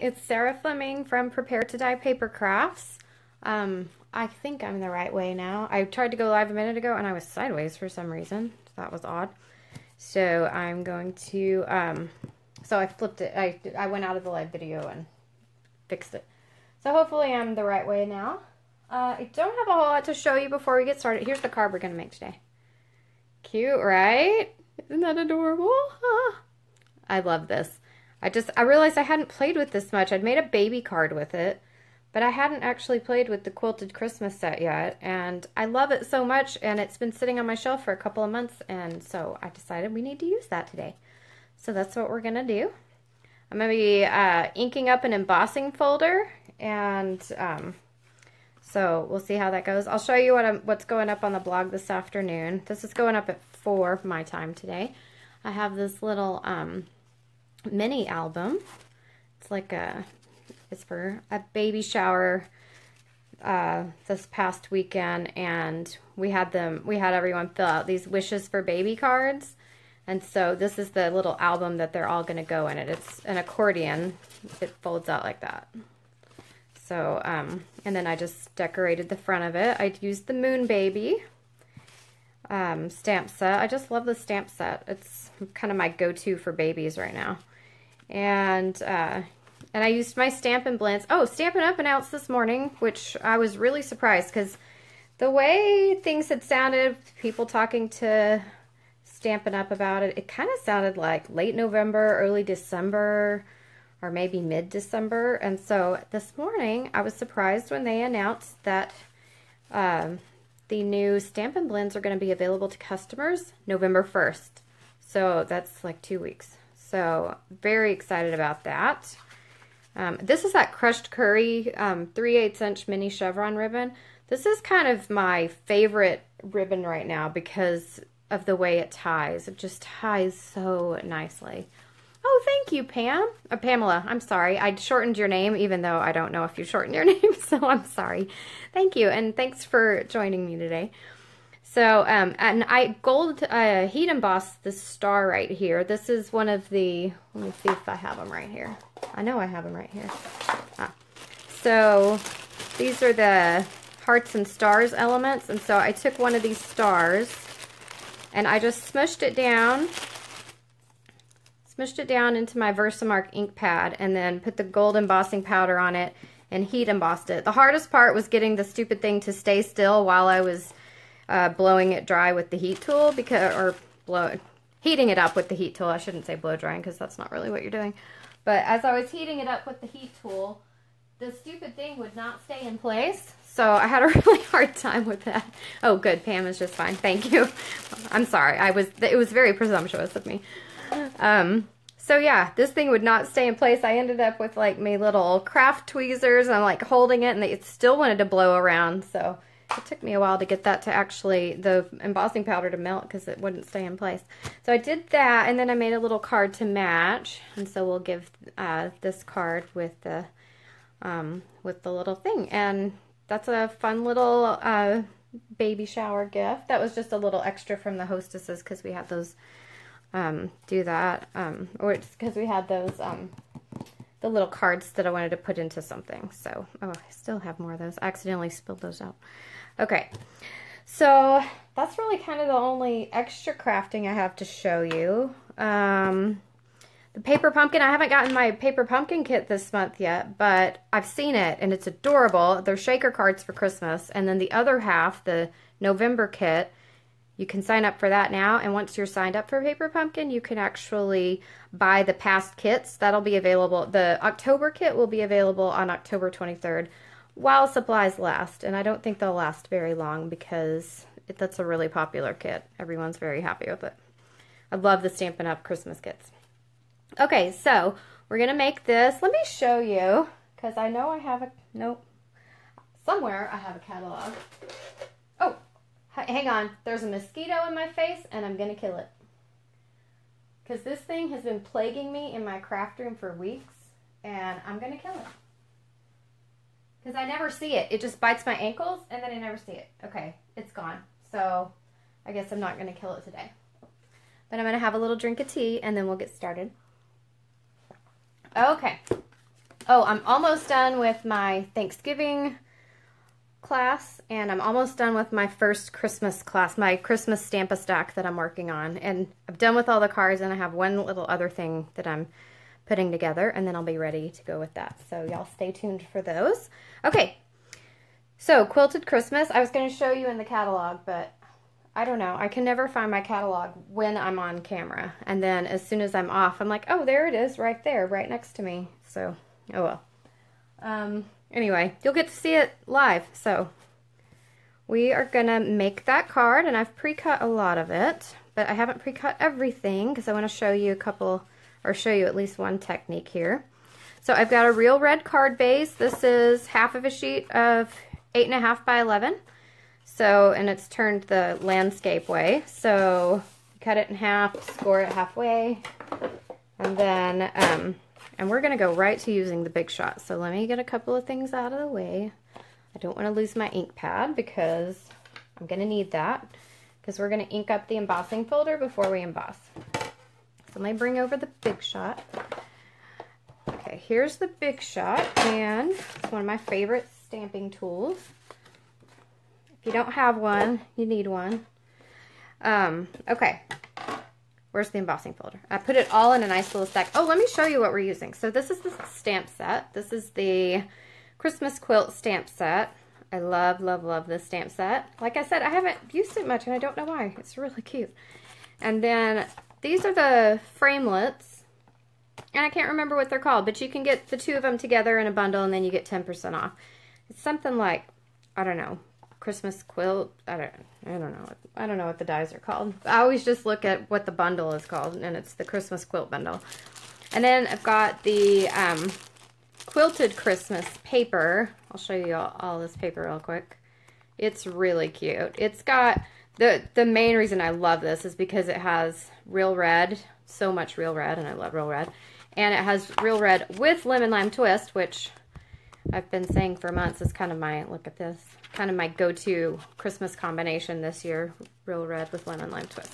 it's Sarah Fleming from Prepare to Die Papercrafts. I think I'm the right way now. I tried to go live a minute ago and I was sideways for some reason. That was odd. So I'm going to, so I flipped it. I went out of the live video and fixed it. So hopefully I'm the right way now. I don't have a whole lot to show you before we get started. Here's the card we're going to make today. Cute, right? Isn't that adorable? Huh? I love this. I realized I hadn't played with this much. I'd made a baby card with it, but I hadn't actually played with the Quilted Christmas set yet, and I love it so much, and it's been sitting on my shelf for a couple of months, and so I decided we need to use that today. So that's what we're going to do. I'm going to be inking up an embossing folder, and so we'll see how that goes. I'll show you what's going up on the blog this afternoon. This is going up at 4 my time today. I have this little mini album. It's like it's for a baby shower this past weekend, and we had everyone fill out these wishes for baby cards, and so this is the little album that they're all going to go in it. It's an accordion. It folds out like that. So and then I just decorated the front of it. I used the Moon Baby stamp set. I just love the stamp set. It's kind of my go-to for babies right now. And I used my Stampin' Blends. Oh, Stampin' Up! Announced this morning, which I was really surprised because the way things had sounded, people talking to Stampin' Up! About it, it kind of sounded like late November, early December, or maybe mid-December. And so this morning, I was surprised when they announced that the new Stampin' Blends are going to be available to customers November 1st. So that's like 2 weeks. So very excited about that. This is that Crushed Curry 3/8 inch mini chevron ribbon. This is kind of my favorite ribbon right now because of the way it ties. It just ties so nicely. Oh, thank you, Pam. Pamela, I'm sorry. I shortened your name even though I don't know if you shortened your name, so I'm sorry. Thank you, and thanks for joining me today. So, and I gold heat embossed this star right here. This is one of the, let me see if I have them right here. I know I have them right here. So, these are the hearts and stars elements, and so I took one of these stars, and I just smushed it down into my Versamark ink pad, and then put the gold embossing powder on it, and heat embossed it. The hardest part was getting the stupid thing to stay still while I was blowing it dry with the heat tool, heating it up with the heat tool. I shouldn't say blow drying because that's not really what you're doing. But as I was heating it up with the heat tool, the stupid thing would not stay in place. So I had a really hard time with that. Oh, good. Pam is just fine. Thank you. I'm sorry. It was very presumptuous of me. So yeah, this thing would not stay in place. I ended up with like my little craft tweezers, and I'm like holding it, and it still wanted to blow around. So it took me a while to get that to actually, the embossing powder to melt because it wouldn't stay in place. So I did that, and then I made a little card to match. And so we'll give this card with the little thing. And that's a fun little baby shower gift. That was just a little extra from the hostesses because we had those do that. Or it's because we had those the little cards that I wanted to put into something. So, oh, I still have more of those. I accidentally spilled those out. Okay, so that's really kind of the only extra crafting I have to show you. The paper pumpkin, I haven't gotten my paper pumpkin kit this month yet, but I've seen it and it's adorable. They're shaker cards for Christmas, and then the other half, the November kit, you can sign up for that now, and once you're signed up for Paper Pumpkin, you can actually buy the past kits. That'll be available. The October kit will be available on October 23rd while supplies last, and I don't think they'll last very long because that's a really popular kit. Everyone's very happy with it. I love the Stampin' Up! Christmas kits. Okay, so we're going to make this. Let me show you, because I know I have a, nope, somewhere I have a catalog. Oh, hang on. There's a mosquito in my face, and I'm going to kill it. Because this thing has been plaguing me in my craft room for weeks, and I'm going to kill it. Because I never see it. It just bites my ankles, and then I never see it. Okay, it's gone. So I guess I'm not going to kill it today. But I'm going to have a little drink of tea, and then we'll get started. Okay. Oh, I'm almost done with my Thanksgiving class, and I'm almost done with my first Christmas class, my Christmas Stamp-A-Stack that I'm working on. And I'm done with all the cards, and I have one little other thing that I'm putting together, and then I'll be ready to go with that. So y'all stay tuned for those. Okay, so Quilted Christmas, I was going to show you in the catalog, but I don't know. I can never find my catalog when I'm on camera. And then as soon as I'm off, I'm like, oh, there it is right there, right next to me. So, oh well. Anyway, you'll get to see it live. So we are going to make that card, and I've pre-cut a lot of it, but I haven't pre-cut everything because I want to show you a couple, or show you at least one technique here. So I've got a real red card base. This is half of a sheet of 8.5 by 11. So, and it's turned the landscape way. So cut it in half, score it halfway, and then, and we're going to go right to using the Big Shot. So let me get a couple of things out of the way. I don't want to lose my ink pad because I'm going to need that, because we're going to ink up the embossing folder before we emboss. So let me bring over the Big Shot. Okay, here's the Big Shot, and it's one of my favorite stamping tools. If you don't have one, you need one. Okay. Where's the embossing folder? I put it all in a nice little stack. Oh, let me show you what we're using. So this is the stamp set. This is the Christmas Quilt stamp set. I love, love, love this stamp set. Like I said, I haven't used it much, and I don't know why. It's really cute. And then these are the framelets. And I can't remember what they're called, but you can get the two of them together in a bundle, and then you get 10% off. It's something like, I don't know, Christmas quilt. I don't know what the dies are called. I always just look at what the bundle is called, and it's the Christmas quilt bundle. And then I've got the Quilted Christmas paper. I'll show you all this paper real quick. It's really cute. It's got the main reason I love this is because it has real red, so much real red, and I love real red. And it has real red with lemon lime twist, which I've been saying for months is kind of my, look at this, kind of my go-to Christmas combination this year, real red with lemon lime twist.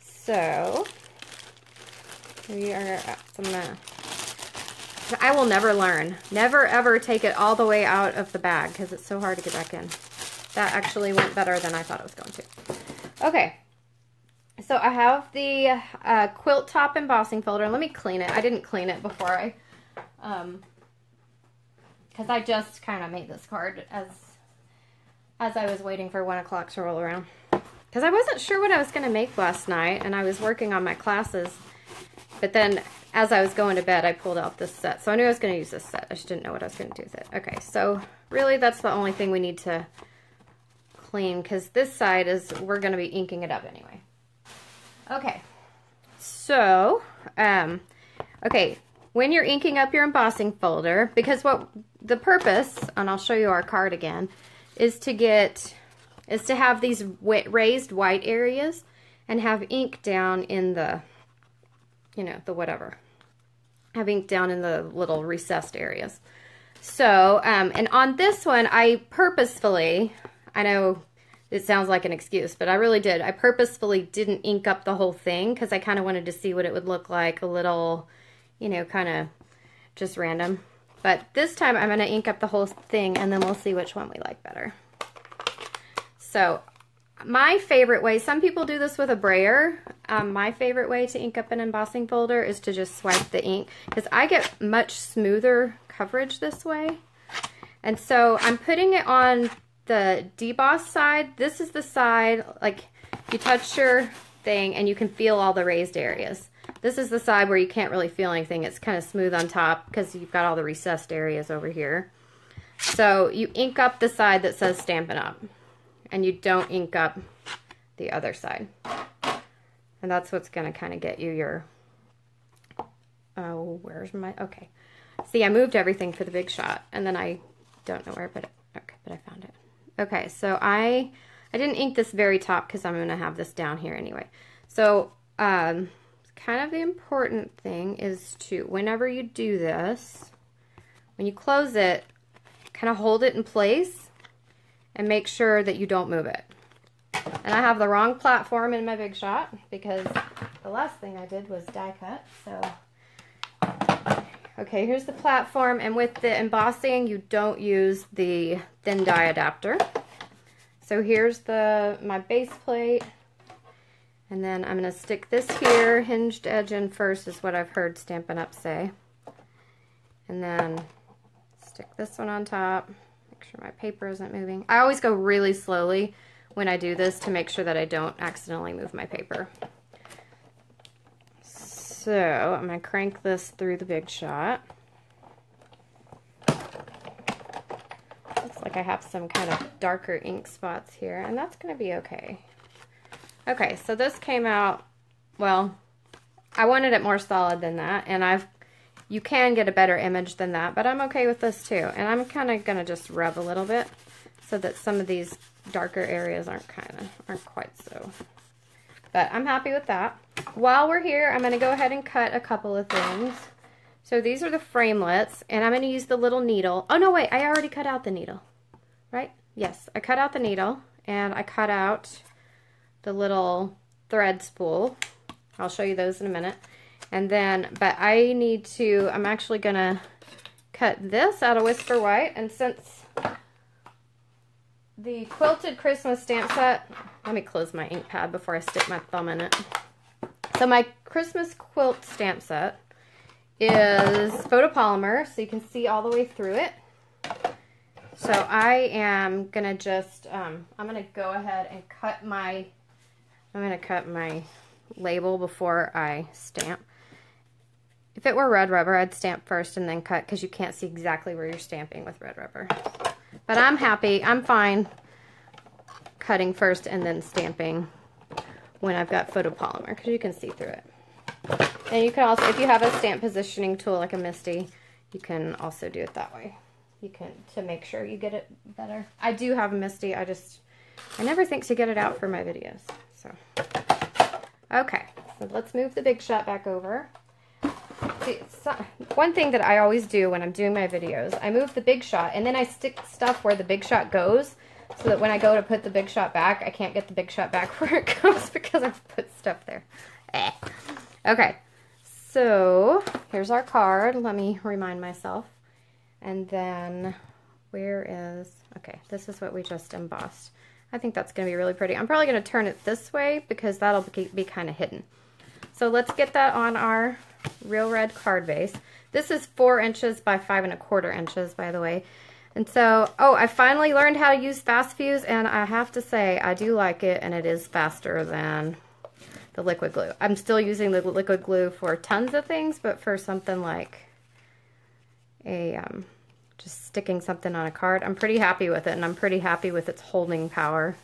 So we are, I will never learn, never ever take it all the way out of the bag because it's so hard to get back in. That actually went better than I thought it was going to. Okay, so I have the quilt top embossing folder. Let me clean it. I didn't clean it before I, because I just kind of made this card as I was waiting for 1 o'clock to roll around. Because I wasn't sure what I was going to make last night, and I was working on my classes. But then, as I was going to bed, I pulled out this set. So I knew I was going to use this set. I just didn't know what I was going to do with it. Okay, so really that's the only thing we need to clean, because this side is, we're going to be inking it up anyway. Okay, so, okay, when you're inking up your embossing folder, because what the purpose, and I'll show you our card again, is to have these raised white areas and have ink down in the, you know, the whatever. Have ink down in the little recessed areas. So, and on this one, I purposefully, I know it sounds like an excuse, but I really did. I purposefully didn't ink up the whole thing because I kind of wanted to see what it would look like, a little, you know, kind of just random. But this time I'm going to ink up the whole thing, and then we'll see which one we like better. So my favorite way, some people do this with a brayer. My favorite way to ink up an embossing folder is to just swipe the ink, because I get much smoother coverage this way. And so I'm putting it on the deboss side. This is the side, like, you touch your thing and you can feel all the raised areas. This is the side where you can't really feel anything. It's kind of smooth on top because you've got all the recessed areas over here. So you ink up the side that says Stampin' Up, and you don't ink up the other side. And that's what's going to kind of get you your, oh, where's my, okay. See, I moved everything for the Big Shot, and then I don't know where I put it. Okay, but I found it. Okay, so I didn't ink this very top because I'm going to have this down here anyway. So, kind of the important thing is to, whenever you do this, when you close it, kind of hold it in place and make sure that you don't move it. And I have the wrong platform in my Big Shot because the last thing I did was die cut. So Okay, here's the platform, and with the embossing, you don't use the thin die adapter. So here's my base plate, and then I'm going to stick this here, hinged edge in first is what I've heard Stampin' Up! Say. And then stick this one on top, make sure my paper isn't moving. I always go really slowly when I do this to make sure that I don't accidentally move my paper. So I'm going to crank this through the Big Shot. Looks like I have some kind of darker ink spots here, and that's going to be okay. Okay, so this came out, well, I wanted it more solid than that, and you can get a better image than that, but I'm okay with this too. And I'm kind of going to just rub a little bit so that some of these darker areas aren't quite so. But I'm happy with that. While we're here, I'm going to go ahead and cut a couple of things. So these are the framelits, and I'm going to use the little needle. Oh, no, wait, I already cut out the needle, right? Yes, I cut out the needle, and I cut out the little thread spool. I'll show you those in a minute. And then, but I'm actually going to cut this out of Whisper White, and since the Quilted Christmas stamp set, let me close my ink pad before I stick my thumb in it. So my Christmas quilt stamp set is photopolymer, so you can see all the way through it. So I am gonna just, I'm gonna go ahead and cut my label before I stamp. If it were red rubber, I'd stamp first and then cut, because you can't see exactly where you're stamping with red rubber. But I'm fine cutting first and then stamping when I've got photopolymer, because you can see through it. And you can also, if you have a stamp positioning tool like a Misty, you can also do it that way. You can, to make sure you get it better. I do have a Misty, I never think to get it out for my videos. So, okay, so let's move the Big Shot back over. See, one thing that I always do when I'm doing my videos, I move the Big Shot and then I stick stuff where the Big Shot goes, so that when I go to put the Big Shot back, I can't get the Big Shot back where it goes because I've put stuff there. Okay, so here's our card. Let me remind myself. And then okay, this is what we just embossed. I think that's going to be really pretty. I'm probably going to turn it this way because that'll be kind of hidden. So let's get that on our Real Red card base. This is 4 inches by 5 1/4 inches, by the way. And so, I finally learned how to use Fast Fuse, and I have to say, I do like it, and it is faster than the liquid glue. I'm still using the liquid glue for tons of things, but for something like just sticking something on a card, I'm pretty happy with it, and I'm pretty happy with its holding power.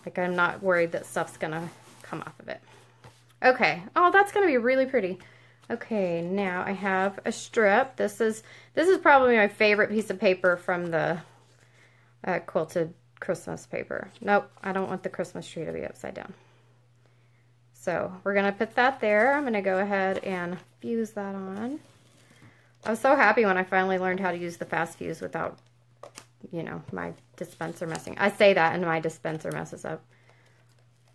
Like, I'm not worried that stuff's gonna come off of it. Okay, that's gonna be really pretty. Okay, now I have a strip. This is probably my favorite piece of paper from the Quilted Christmas paper. Nope, I don't want the Christmas tree to be upside down. So we're gonna put that there. I'm gonna go ahead and fuse that on. I was so happy when I finally learned how to use the Fast Fuse without, my dispenser messing. I say that and my dispenser messes up.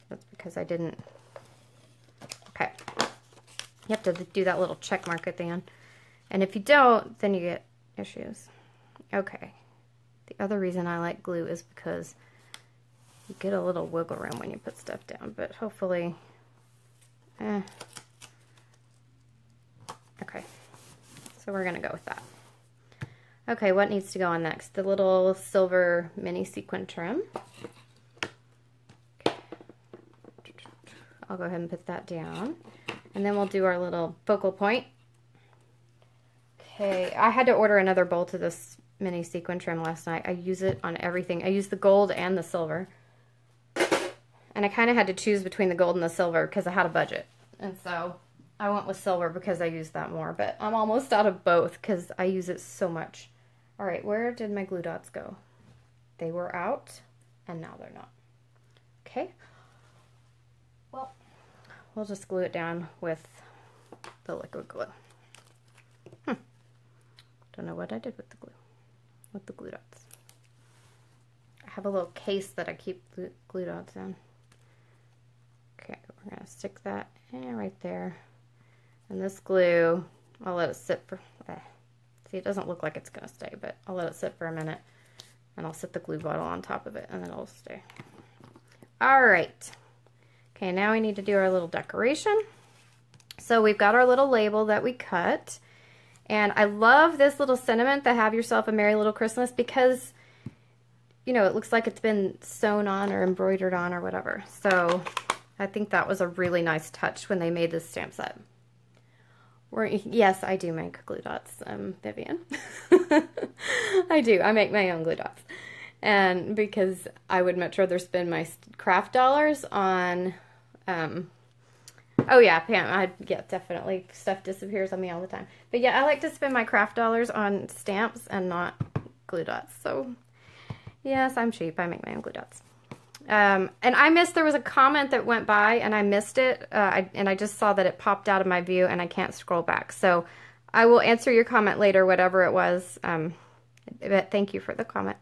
That's because I didn't. Okay. You have to do that little check mark at the end. And if you don't, then you get issues. Okay. The other reason I like glue is because you get a little wiggle room when you put stuff down, but hopefully, Okay. So we're going to go with that. Okay, what needs to go on next? The little silver mini sequin trim. Okay. I'll go ahead and put that down. And then we'll do our little focal point. Okay, I had to order another bolt of this mini sequin trim last night. I use it on everything. I use the gold and the silver. And I kind of had to choose between the gold and the silver because I had a budget. And so I went with silver because I use that more. But I'm almost out of both because I use it so much. All right, where did my glue dots go? They were out, and now they're not. Okay. Well, we'll just glue it down with the liquid glue. Don't know what I did with the glue dots. I have a little case that I keep glue dots in. Okay, we're gonna stick that right there. And this glue, I'll let it sit for, see, it doesn't look like it's going to stay, but I'll let it sit for a minute. And I'll set the glue bottle on top of it, and then it'll stay. All right. Okay, now we need to do our little decoration. So we've got our little label that we cut. And I love this little sentiment, that have yourself a merry little Christmas, because, you know, it looks like it's been sewn on or embroidered on or whatever. So I think that was a really nice touch when they made this stamp set. Yes, I do make glue dots, Vivian. I do. I make my own glue dots. And because I would much rather spend my craft dollars on, oh yeah, Pam, yeah, definitely. Stuff disappears on me all the time. But yeah, I like to spend my craft dollars on stamps and not glue dots. So yes, I'm cheap. I make my own glue dots. And I missed, there was a comment that went by and I missed it, and I just saw that it popped out of my view and I can't scroll back. So I will answer your comment later, whatever it was. But thank you for the comment.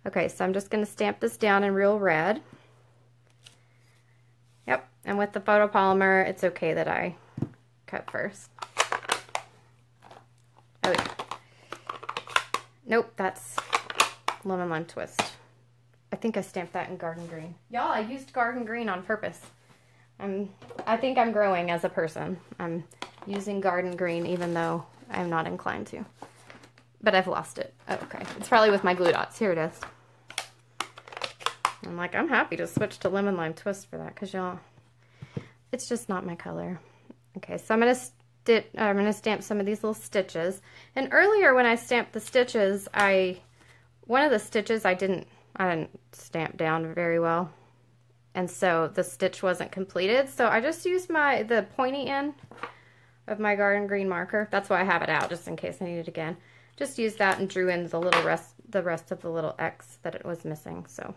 Okay, so I'm just going to stamp this down in real red. Yep, and with the photopolymer, it's okay that I cut first. Oh yeah. Nope, that's lemon lime twist. I think I stamped that in garden green. Y'all, I used garden green on purpose. I think I'm growing as a person. I'm using garden green even though I'm not inclined to. But I've lost it. Oh, okay. It's probably with my glue dots. Here it is. I'm like, I'm happy to switch to lemon lime twist for that because y'all, it's just not my color. Okay, so I'm gonna stamp some of these little stitches. And earlier when I stamped the stitches, one of the stitches I didn't stamp down very well, and so the stitch wasn't completed. So I just used the pointy end of my garden green marker. That's why I have it out, just in case I need it again. Just used that and drew in the rest of the little X that it was missing. So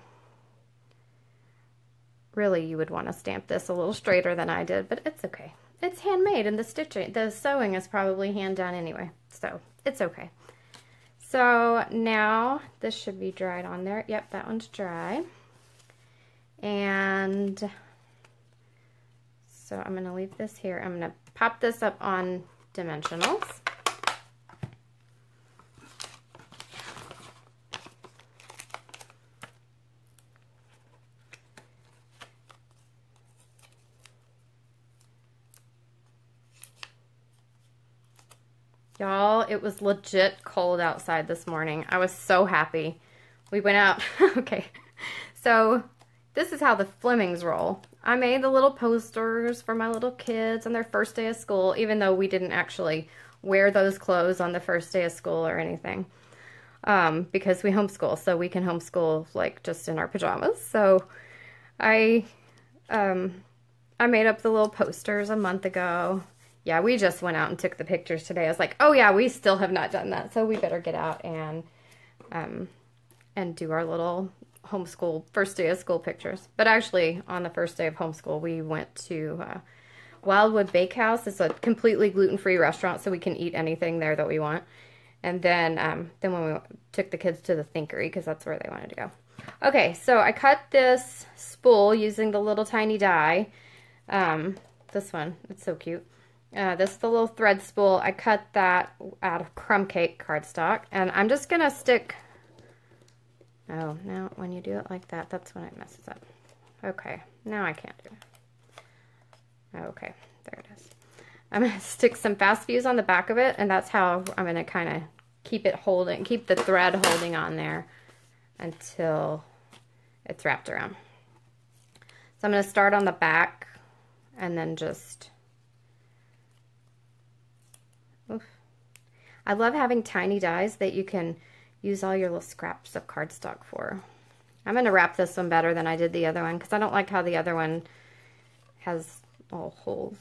really, you would want to stamp this a little straighter than I did, but it's okay. It's handmade, and the sewing is probably hand done anyway, so it's okay. So now this should be dried on there. Yep, that one's dry. And so I'm going to leave this here. I'm going to pop this up on dimensionals. Y'all, it was legit cold outside this morning. I was so happy. We went out. Okay, so this is how the Flemings roll. I made the little posters for my little kids on their first day of school, even though we didn't actually wear those clothes on the first day of school or anything, because we homeschool, so we can homeschool like just in our pajamas. So I made up the little posters a month ago. Yeah, we just went out and took the pictures today. I was like, oh yeah, we still have not done that, so we better get out and do our little homeschool first day of school pictures. But actually, on the first day of homeschool, we went to Wildwood Bakehouse. It's a completely gluten-free restaurant, so we can eat anything there that we want. And then when we took the kids to the Thinkery, because that's where they wanted to go. Okay, so I cut this spool using the little tiny die. This one, it's so cute. This is the little thread spool. I cut that out of crumb cake cardstock, and I'm just gonna stick. Oh, now when you do it like that, that's when it messes up. Okay, now I can't do it. Okay, there it is. I'm gonna stick some fast fuse on the back of it, and that's how I'm gonna kind of keep the thread holding on there until it's wrapped around. So I'm gonna start on the back, and then just. Oof. I love having tiny dies that you can use all your little scraps of cardstock for. I'm going to wrap this one better than I did the other one because I don't like how the other one has all holes.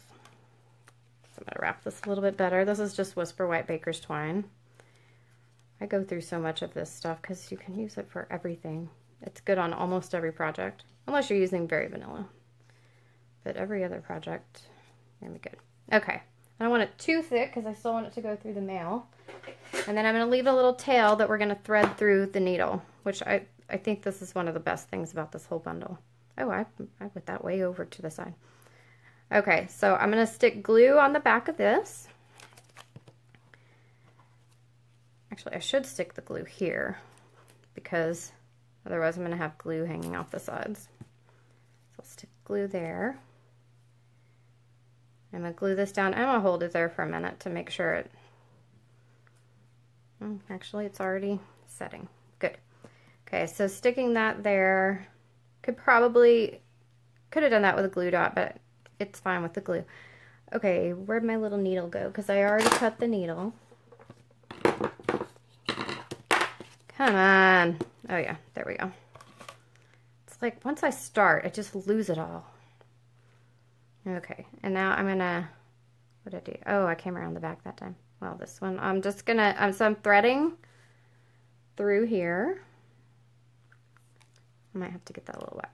So I'm going to wrap this a little bit better. This is just Whisper White Baker's Twine. I go through so much of this stuff because you can use it for everything. It's good on almost every project, unless you're using Very Vanilla. But every other project, gonna be good. Okay. I don't want it too thick because I still want it to go through the mail. And then I'm going to leave a little tail that we're going to thread through the needle, which I think this is one of the best things about this whole bundle. Oh, I put that way over to the side. Okay, so I'm going to stick glue on the back of this. Actually, I should stick the glue here because otherwise I'm going to have glue hanging off the sides. So I'll stick glue there. I'm going to glue this down. I'm going to hold it there for a minute to make sure it... Actually, it's already setting. Good. Okay, so sticking that there, could have done that with a glue dot, but it's fine with the glue. Okay, where'd my little needle go? Because I already cut the needle. Come on. Oh yeah, there we go. It's like once I start, I just lose it all. Okay, and now I'm gonna, what did I do? Oh, I came around the back that time. Well, this one, I'm just gonna, so I'm threading through here. I might have to get that a little wet.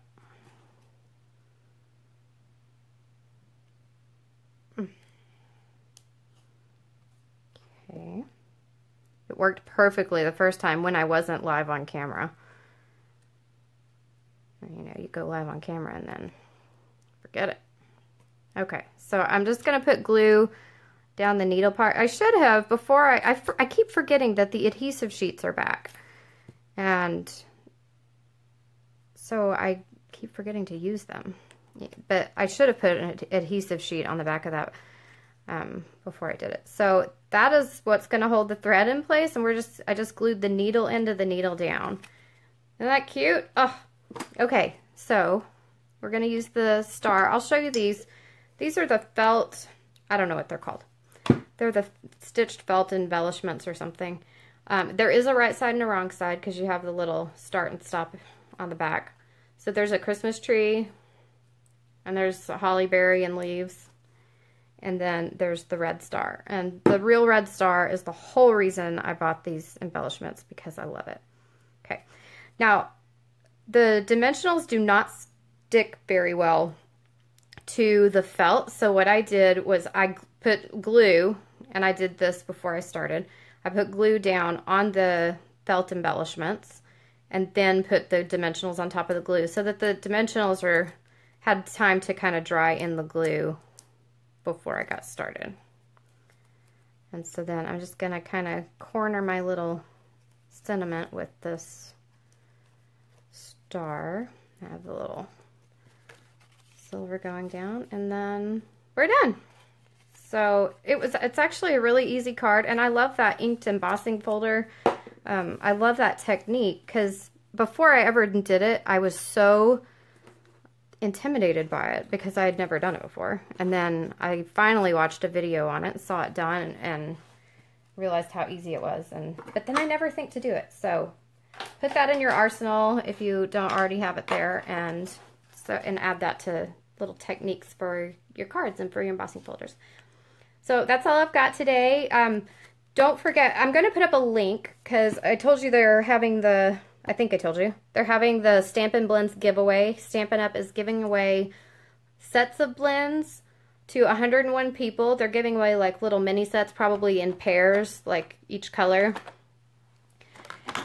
Okay. It worked perfectly the first time when I wasn't live on camera. You know, you go live on camera and then forget it. Okay, so I'm just going to put glue down the needle part. I should have, before I keep forgetting that the adhesive sheets are back. And so I keep forgetting to use them. But I should have put an adhesive sheet on the back of that before I did it. So that is what's going to hold the thread in place, and I just glued the needle end of the needle down. Isn't that cute? Oh, okay. So we're going to use the star. I'll show you these. These are the felt, I don't know what they're called. They're the stitched felt embellishments or something. There is a right side and a wrong side because you have the little start and stop on the back. So there's a Christmas tree, and there's a holly berry and leaves. And then there's the red star. And the real red star is the whole reason I bought these embellishments, because I love it. Okay. Now, the dimensionals do not stick very well to the felt. So what I did was I put glue, and I did this before I started. I put glue down on the felt embellishments and then put the dimensionals on top of the glue so that the dimensionals had time to kind of dry in the glue before I got started. And so then I'm just going to kind of corner my little sentiment with this star. I have the little silver going down, and then we're done. So it's actually a really easy card, and I love that inked embossing folder. I love that technique because before I ever did it, I was so intimidated by it because I had never done it before. And then I finally watched a video on it and saw it done and realized how easy it was. But then I never think to do it. So put that in your arsenal if you don't already have it there, and add that to little techniques for your cards and for your embossing folders. So that's all I've got today. Don't forget, I'm going to put up a link because I told you they're having I think I told you. They're having the Stampin' Blends giveaway. Stampin' Up! Is giving away sets of blends to 101 people. They're giving away like little mini sets, probably in pairs, like each color.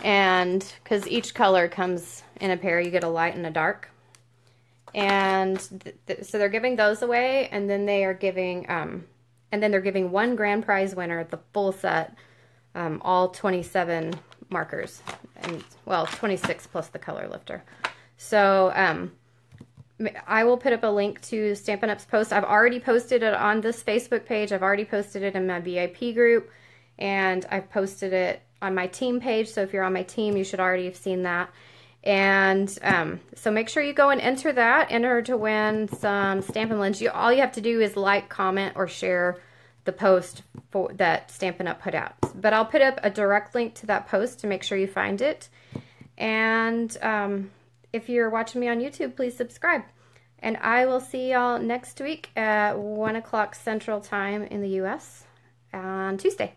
And because each color comes in a pair, you get a light and a dark. And so they're giving those away, and then they are giving, they're giving one grand prize winner the full set, all 27 markers, and well, 26 plus the color lifter. So I will put up a link to Stampin' Up's post. I've already posted it on this Facebook page. I've already posted it in my VIP group, and I've posted it on my team page. So if you're on my team, you should already have seen that. And so make sure you go and enter that. Enter to win some Stampin' Blends. All you have to do is like, comment, or share the post that Stampin' Up! Put out. But I'll put up a direct link to that post to make sure you find it. And if you're watching me on YouTube, please subscribe. And I will see y'all next week at 1 o'clock Central Time in the US on Tuesday.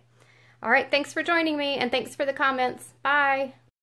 All right, thanks for joining me, and thanks for the comments. Bye.